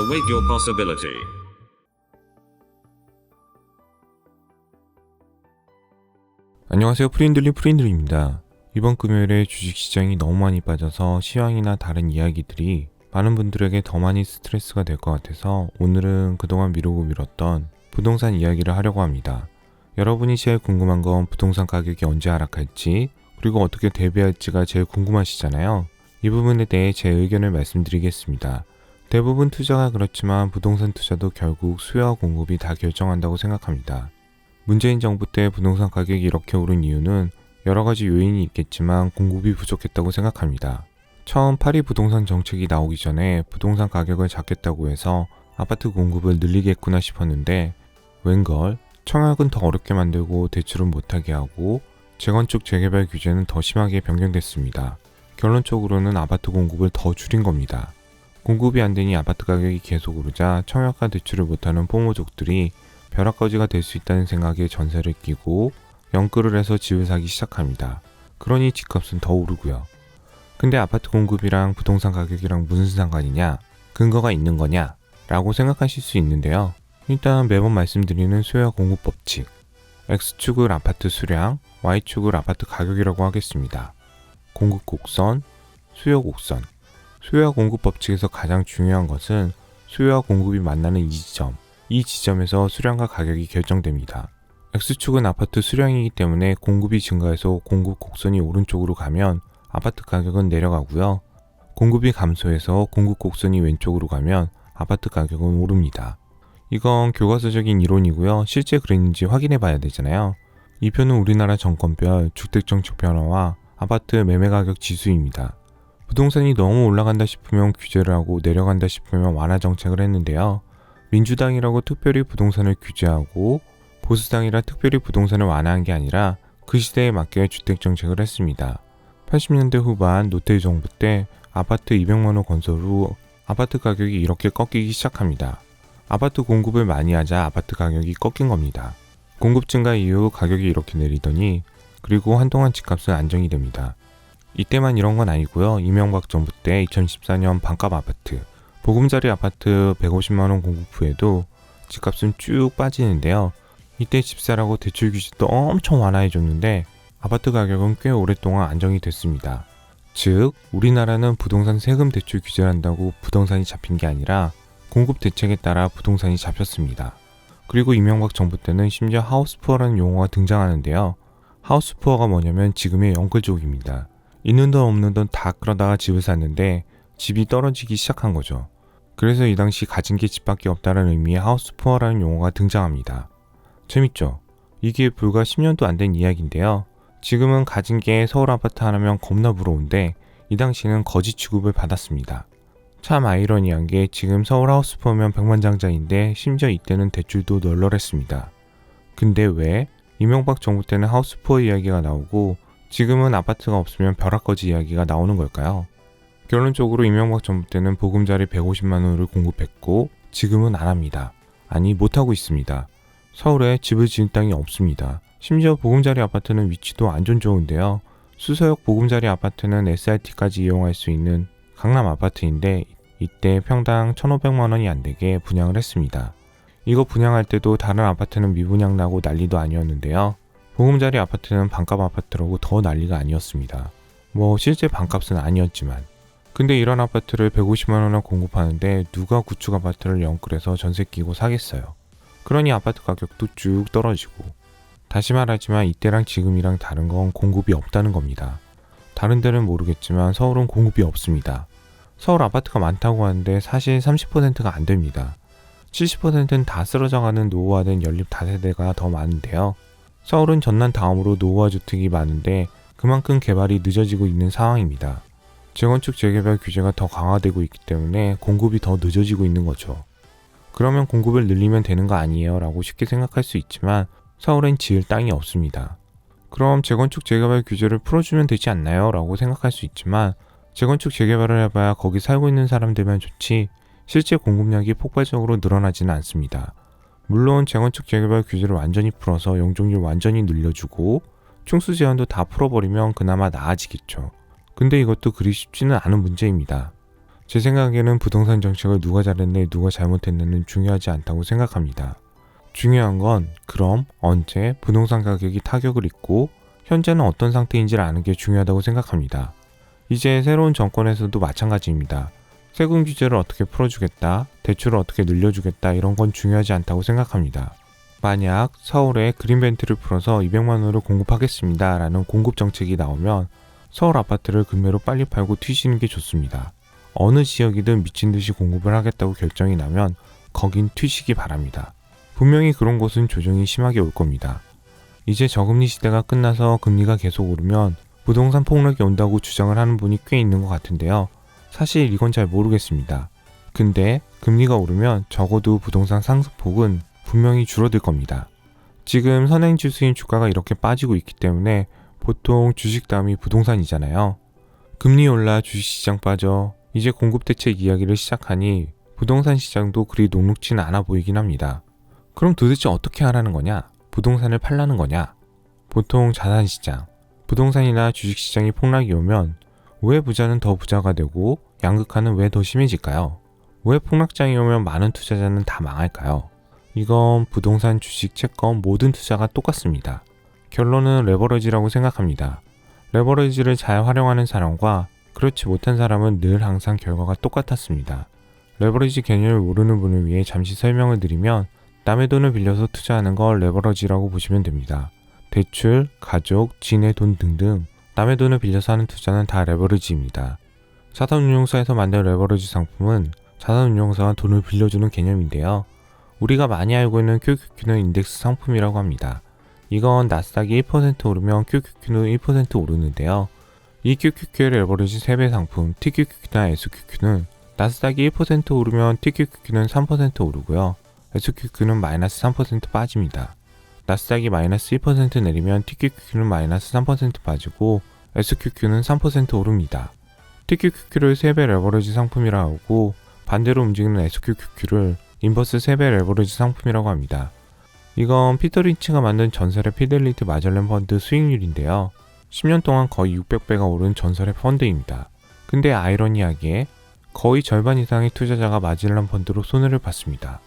Await your possibility. 안녕하세요. 프린들리입니다. 이번 금요일에 주식시장이 너무 많이 빠져서 시황이나 다른 이야기들이 많은 분들에게 더 많이 스트레스가 될 것 같아서 오늘은 그동안 미루고 미뤘던 부동산 이야기를 하려고 합니다. 여러분이 제일 궁금한 건 부동산 가격이 언제 하락할지 그리고 어떻게 대비할지가 제일 궁금하시잖아요. 이 부분에 대해 제 의견을 말씀드리겠습니다. 대부분 투자가 그렇지만 부동산 투자도 결국 수요와 공급이 다 결정한다고 생각합니다. 문재인 정부 때 부동산 가격이 이렇게 오른 이유는 여러 가지 요인이 있겠지만 공급이 부족했다고 생각합니다. 처음 파리 부동산 정책이 나오기 전에 부동산 가격을 잡겠다고 해서 아파트 공급을 늘리겠구나 싶었는데 웬걸 청약은 더 어렵게 만들고 대출은 못하게 하고 재건축 재개발 규제는 더 심하게 변경됐습니다. 결론적으로는 아파트 공급을 더 줄인 겁니다. 공급이 안 되니 아파트 가격이 계속 오르자 청약과 대출을 못하는 포모족들이 벼락거지가 될 수 있다는 생각에 전세를 끼고 연끌을 해서 집을 사기 시작합니다. 그러니 집값은 더 오르고요. 근데 아파트 공급이랑 부동산 가격이랑 무슨 상관이냐? 근거가 있는 거냐? 라고 생각하실 수 있는데요. 일단 매번 말씀드리는 수요와 공급 법칙. X축을 아파트 수량, Y축을 아파트 가격이라고 하겠습니다. 공급 곡선, 수요 곡선. 수요와 공급 법칙에서 가장 중요한 것은 수요와 공급이 만나는 이 지점. 이 지점에서 수량과 가격이 결정됩니다. X축은 아파트 수량이기 때문에 공급이 증가해서 공급 곡선이 오른쪽으로 가면 아파트 가격은 내려가고요. 공급이 감소해서 공급 곡선이 왼쪽으로 가면 아파트 가격은 오릅니다. 이건 교과서적인 이론이고요. 실제 그랬는지 확인해 봐야 되잖아요. 이 표는 우리나라 정권별 주택정책 변화와 아파트 매매 가격 지수입니다. 부동산이 너무 올라간다 싶으면 규제를 하고 내려간다 싶으면 완화 정책을 했는데요. 민주당이라고 특별히 부동산을 규제하고 보수당이라 특별히 부동산을 완화한 게 아니라 그 시대에 맞게 주택정책을 했습니다. 80년대 후반 노태우 정부 때 아파트 200만원 건설 후 아파트 가격이 이렇게 꺾이기 시작합니다. 아파트 공급을 많이 하자 아파트 가격이 꺾인 겁니다. 공급 증가 이후 가격이 이렇게 내리더니 그리고 한동안 집값은 안정이 됩니다. 이때만 이런 건 아니고요. 이명박 정부 때 2014년 반값 아파트 보금자리 아파트 150만원 공급 후에도 집값은 쭉 빠지는데요. 이때 집사라고 대출 규제도 엄청 완화해줬는데 아파트 가격은 꽤 오랫동안 안정이 됐습니다. 즉 우리나라는 부동산 세금 대출 규제를 한다고 부동산이 잡힌 게 아니라 공급 대책에 따라 부동산이 잡혔습니다. 그리고 이명박 정부 때는 심지어 하우스푸어라는 용어가 등장하는데요. 하우스푸어가 뭐냐면 지금의 영끌족입니다. 있는 돈 없는 돈 다 끌어다가 집을 샀는데 집이 떨어지기 시작한 거죠. 그래서 이 당시 가진 게 집밖에 없다는 의미의 하우스푸어라는 용어가 등장합니다. 재밌죠? 이게 불과 10년도 안 된 이야기인데요. 지금은 가진 게 서울 아파트 하나면 겁나 부러운데 이 당시는 거지 취급을 받았습니다. 참 아이러니한 게 지금 서울 하우스푸어면 백만장자인데 심지어 이때는 대출도 널널했습니다. 근데 왜 이명박 정부 때는 하우스푸어 이야기가 나오고 지금은 아파트가 없으면 벼락거지 이야기가 나오는 걸까요? 결론적으로 이명박 정부 때는 보금자리 150만원을 공급했고 지금은 안 합니다. 아니 못하고 있습니다. 서울에 집을 지을 땅이 없습니다. 심지어 보금자리 아파트는 위치도 완전 좋은데요. 수서역 보금자리 아파트는 SRT까지 이용할 수 있는 강남 아파트인데 이때 평당 1,500만원이 안되게 분양을 했습니다. 이거 분양할 때도 다른 아파트는 미분양 나고 난리도 아니었는데요. 보금자리 아파트는 반값 아파트라고 더 난리가 아니었습니다. 뭐 실제 반값은 아니었지만 근데 이런 아파트를 150만원에 공급하는데 누가 구축 아파트를 연끌해서 전세 끼고 사겠어요. 그러니 아파트 가격도 쭉 떨어지고 다시 말하지만 이때랑 지금이랑 다른 건 공급이 없다는 겁니다. 다른 데는 모르겠지만 서울은 공급이 없습니다. 서울 아파트가 많다고 하는데 사실 30%가 안 됩니다. 70%는 다 쓰러져가는 노후화된 연립 다세대가 더 많은데요. 서울은 전남 다음으로 노후화 주택이 많은데 그만큼 개발이 늦어지고 있는 상황입니다. 재건축 재개발 규제가 더 강화되고 있기 때문에 공급이 더 늦어지고 있는 거죠. 그러면 공급을 늘리면 되는 거 아니에요? 라고 쉽게 생각할 수 있지만 서울엔 지을 땅이 없습니다. 그럼 재건축 재개발 규제를 풀어주면 되지 않나요? 라고 생각할 수 있지만 재건축 재개발을 해봐야 거기 살고 있는 사람들만 좋지 실제 공급량이 폭발적으로 늘어나지는 않습니다. 물론 재건축 재개발 규제를 완전히 풀어서 용적률 완전히 늘려주고 충수 제한도 다 풀어버리면 그나마 나아지겠죠. 근데 이것도 그리 쉽지는 않은 문제입니다. 제 생각에는 부동산 정책을 누가 잘했네 누가 잘못했네는 중요하지 않다고 생각합니다. 중요한 건 그럼 언제 부동산 가격이 타격을 입고 현재는 어떤 상태인지를 아는 게 중요하다고 생각합니다. 이제 새로운 정권에서도 마찬가지입니다. 세금 규제를 어떻게 풀어주겠다, 대출을 어떻게 늘려주겠다 이런 건 중요하지 않다고 생각합니다. 만약 서울에 그린벨트를 풀어서 200만 원을 공급하겠습니다 라는 공급 정책이 나오면 서울 아파트를 금매로 빨리 팔고 튀시는 게 좋습니다. 어느 지역이든 미친듯이 공급을 하겠다고 결정이 나면 거긴 튀시기 바랍니다. 분명히 그런 곳은 조정이 심하게 올 겁니다. 이제 저금리 시대가 끝나서 금리가 계속 오르면 부동산 폭락이 온다고 주장을 하는 분이 꽤 있는 것 같은데요. 사실 이건 잘 모르겠습니다. 근데 금리가 오르면 적어도 부동산 상승폭은 분명히 줄어들 겁니다. 지금 선행지수인 주가가 이렇게 빠지고 있기 때문에 보통 주식 다음이 부동산이잖아요. 금리 올라 주식시장 빠져 이제 공급대책 이야기를 시작하니 부동산 시장도 그리 녹록지는 않아 보이긴 합니다. 그럼 도대체 어떻게 하라는 거냐? 부동산을 팔라는 거냐? 보통 자산시장, 부동산이나 주식시장이 폭락이 오면 왜 부자는 더 부자가 되고 양극화는 왜 더 심해질까요? 왜 폭락장이 오면 많은 투자자는 다 망할까요? 이건 부동산, 주식, 채권 모든 투자가 똑같습니다. 결론은 레버러지라고 생각합니다. 레버러지를 잘 활용하는 사람과 그렇지 못한 사람은 늘 항상 결과가 똑같았습니다. 레버리지 개념을 모르는 분을 위해 잠시 설명을 드리면 남의 돈을 빌려서 투자하는 걸 레버러지라고 보시면 됩니다. 대출, 가족, 지인의 돈 등등 남의 돈을 빌려서 하는 투자는 다 레버리지입니다. 자산운용사에서 만든 레버리지 상품은 자산운용사가 돈을 빌려주는 개념인데요. 우리가 많이 알고 있는 QQQ는 인덱스 상품이라고 합니다. 이건 나스닥이 1% 오르면 QQQ는 1% 오르는데요. 이 QQQ의 레버리지 3배 상품 TQQQ나 SQQ는 나스닥이 1% 오르면 TQQQ는 3% 오르고요. SQQ는 마이너스 3% 빠집니다. 나스닥이 마이너스 1% 내리면 TQQQ는 마이너스 3% 빠지고 SQQ는 3% 오릅니다. TQQQ를 3배 레버리지 상품이라고 하고 반대로 움직이는 SQQQ를 인버스 3배 레버리지 상품이라고 합니다. 이건 피터 린치가 만든 전설의 피델리티 마젤렌 펀드 수익률인데요. 10년 동안 거의 600배가 오른 전설의 펀드입니다. 근데 아이러니하게 거의 절반 이상의 투자자가 마젤렌 펀드로 손해를 봤습니다.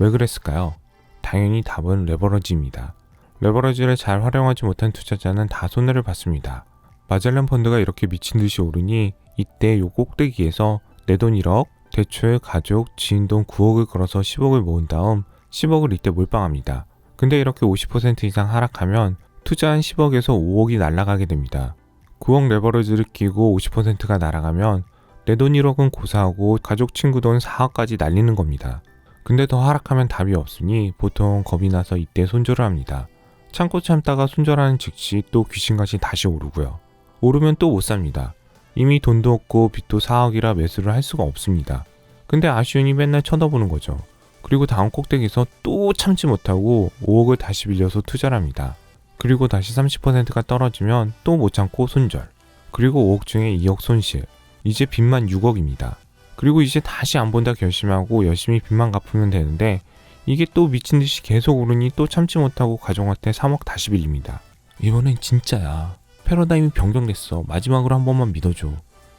왜 그랬을까요? 당연히 답은 레버러지입니다. 레버러지를 잘 활용하지 못한 투자자는 다 손해를 봤습니다. 마젤렌 펀드가 이렇게 미친듯이 오르니 이때 요 꼭대기에서 내 돈 1억, 대출, 가족, 지인 돈 9억을 걸어서 10억을 모은 다음 10억을 이때 몰빵합니다. 근데 이렇게 50% 이상 하락하면 투자한 10억에서 5억이 날아가게 됩니다. 9억 레버리지를 끼고 50%가 날아가면 내 돈 1억은 고사하고 가족 친구 돈 4억까지 날리는 겁니다. 근데 더 하락하면 답이 없으니 보통 겁이 나서 이때 손절을 합니다. 참고 참다가 손절하는 즉시 또 귀신같이 다시 오르고요. 오르면 또 못 삽니다. 이미 돈도 없고 빚도 4억이라 매수를 할 수가 없습니다. 근데 아쉬우니 맨날 쳐다보는 거죠. 그리고 다음 꼭대기에서 또 참지 못하고 5억을 다시 빌려서 투자를 합니다. 그리고 다시 30%가 떨어지면 또 못 참고 손절. 그리고 5억 중에 2억 손실. 이제 빚만 6억입니다. 그리고 이제 다시 안 본다 결심하고 열심히 빚만 갚으면 되는데 이게 또 미친듯이 계속 오르니 또 참지 못하고 가족한테 3억 다시 빌립니다. 이번엔 진짜야. 패러다임이 변경됐어. 마지막으로 한 번만 믿어줘.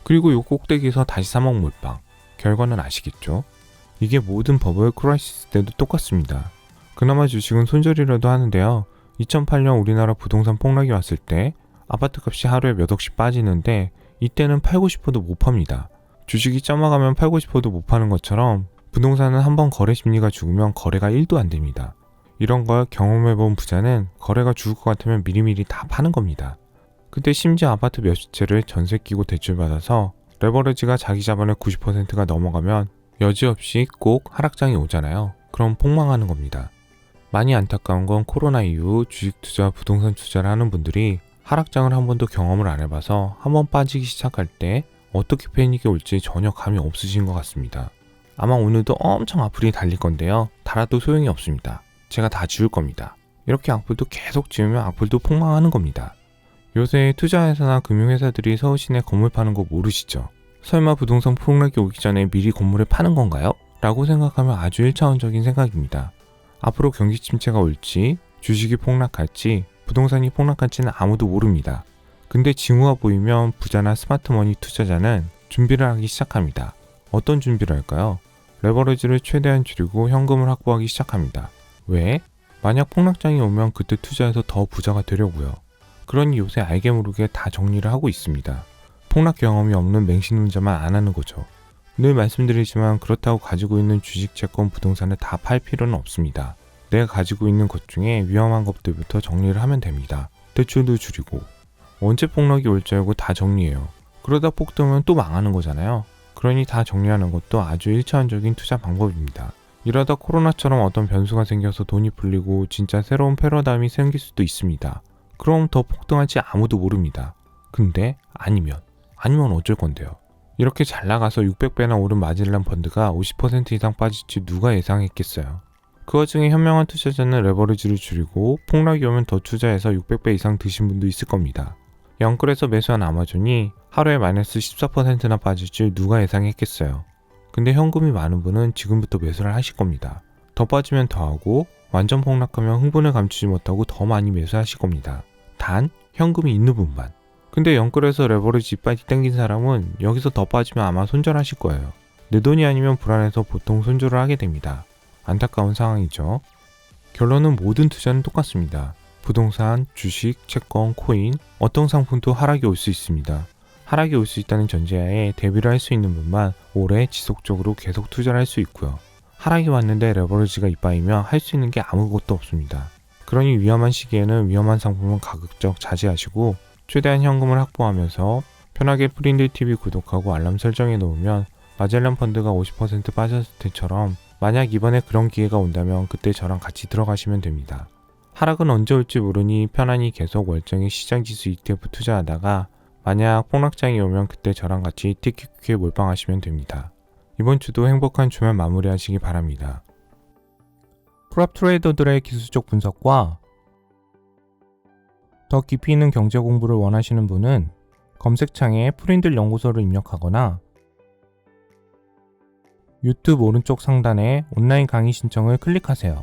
그리고 요 꼭대기에서 다시 3억 몰빵. 결과는 아시겠죠? 이게 모든 버블 크라이시스 때도 똑같습니다. 그나마 주식은 손절이라도 하는데요. 2008년 우리나라 부동산 폭락이 왔을 때 아파트값이 하루에 몇 억씩 빠지는데 이때는 팔고 싶어도 못 팝니다. 주식이 쪄마가면 팔고 싶어도 못 파는 것처럼 부동산은 한번 거래 심리가 죽으면 거래가 1도 안 됩니다. 이런 걸 경험해본 부자는 거래가 죽을 것 같으면 미리미리 다 파는 겁니다. 그때 심지어 아파트 몇십 채를 전세 끼고 대출받아서 레버리지가 자기 자본의 90%가 넘어가면 여지없이 꼭 하락장이 오잖아요. 그럼 폭망하는 겁니다. 많이 안타까운 건 코로나 이후 주식 투자, 부동산 투자를 하는 분들이 하락장을 한 번도 경험을 안 해봐서 한 번 빠지기 시작할 때 어떻게 패닉이 올지 전혀 감이 없으신 것 같습니다. 아마 오늘도 엄청 악플이 달릴 건데요. 달아도 소용이 없습니다. 제가 다 지울 겁니다. 이렇게 악플도 계속 지으면 악플도 폭망하는 겁니다. 요새 투자회사나 금융회사들이 서울 시내 건물 파는 거 모르시죠? 설마 부동산 폭락이 오기 전에 미리 건물을 파는 건가요? 라고 생각하면 아주 1차원적인 생각입니다. 앞으로 경기 침체가 올지, 주식이 폭락할지, 부동산이 폭락할지는 아무도 모릅니다. 근데 징후가 보이면 부자나 스마트머니 투자자는 준비를 하기 시작합니다. 어떤 준비를 할까요? 레버리지를 최대한 줄이고 현금을 확보하기 시작합니다. 왜? 만약 폭락장이 오면 그때 투자해서 더 부자가 되려고요. 그러니 요새 알게 모르게 다 정리를 하고 있습니다. 폭락 경험이 없는 맹신혼자만 안 하는 거죠. 늘 말씀드리지만 그렇다고 가지고 있는 주식, 채권, 부동산을 다 팔 필요는 없습니다. 내가 가지고 있는 것 중에 위험한 것들부터 정리를 하면 됩니다. 대출도 줄이고. 언제 폭락이 올 줄 알고 다 정리해요. 그러다 폭등하면 또 망하는 거잖아요. 그러니 다 정리하는 것도 아주 일차원적인 투자 방법입니다. 이러다 코로나처럼 어떤 변수가 생겨서 돈이 풀리고 진짜 새로운 패러다임이 생길 수도 있습니다. 그럼 더 폭등할지 아무도 모릅니다. 근데 아니면 어쩔 건데요. 이렇게 잘 나가서 600배나 오른 마젤란 펀드가 50% 이상 빠질지 누가 예상했겠어요. 그 와중에 현명한 투자자는 레버리지를 줄이고 폭락이 오면 더 투자해서 600배 이상 드신 분도 있을 겁니다. 영끌에서 매수한 아마존이 하루에 마이너스 14%나 빠질 줄 누가 예상했겠어요. 근데 현금이 많은 분은 지금부터 매수를 하실 겁니다. 더 빠지면 더 하고 완전 폭락하면 흥분을 감추지 못하고 더 많이 매수하실 겁니다. 단 현금이 있는 분만. 근데 영끌에서 레버리지 이빨이 땡긴 사람은 여기서 더 빠지면 아마 손절하실 거예요. 내 돈이 아니면 불안해서 보통 손절을 하게 됩니다. 안타까운 상황이죠. 결론은 모든 투자는 똑같습니다. 부동산, 주식, 채권, 코인, 어떤 상품도 하락이 올 수 있습니다. 하락이 올 수 있다는 전제하에 대비를 할 수 있는 분만 오래 지속적으로 계속 투자를 할 수 있고요. 하락이 왔는데 레버리지가 이빠이면 할 수 있는 게 아무것도 없습니다. 그러니 위험한 시기에는 위험한 상품은 가급적 자제하시고 최대한 현금을 확보하면서 편하게 프린들TV 구독하고 알람 설정해 놓으면 마젤란 펀드가 50% 빠졌을 때처럼 만약 이번에 그런 기회가 온다면 그때 저랑 같이 들어가시면 됩니다. 하락은 언제 올지 모르니 편안히 계속 월정액 시장지수 ETF 투자하다가 만약 폭락장이 오면 그때 저랑 같이 티켓큐에 몰빵하시면 됩니다. 이번 주도 행복한 주말 마무리하시기 바랍니다. 프랍 트레이더들의 기술적 분석과 더 깊이 있는 경제 공부를 원하시는 분은 검색창에 프린들 연구소를 입력하거나 유튜브 오른쪽 상단에 온라인 강의 신청을 클릭하세요.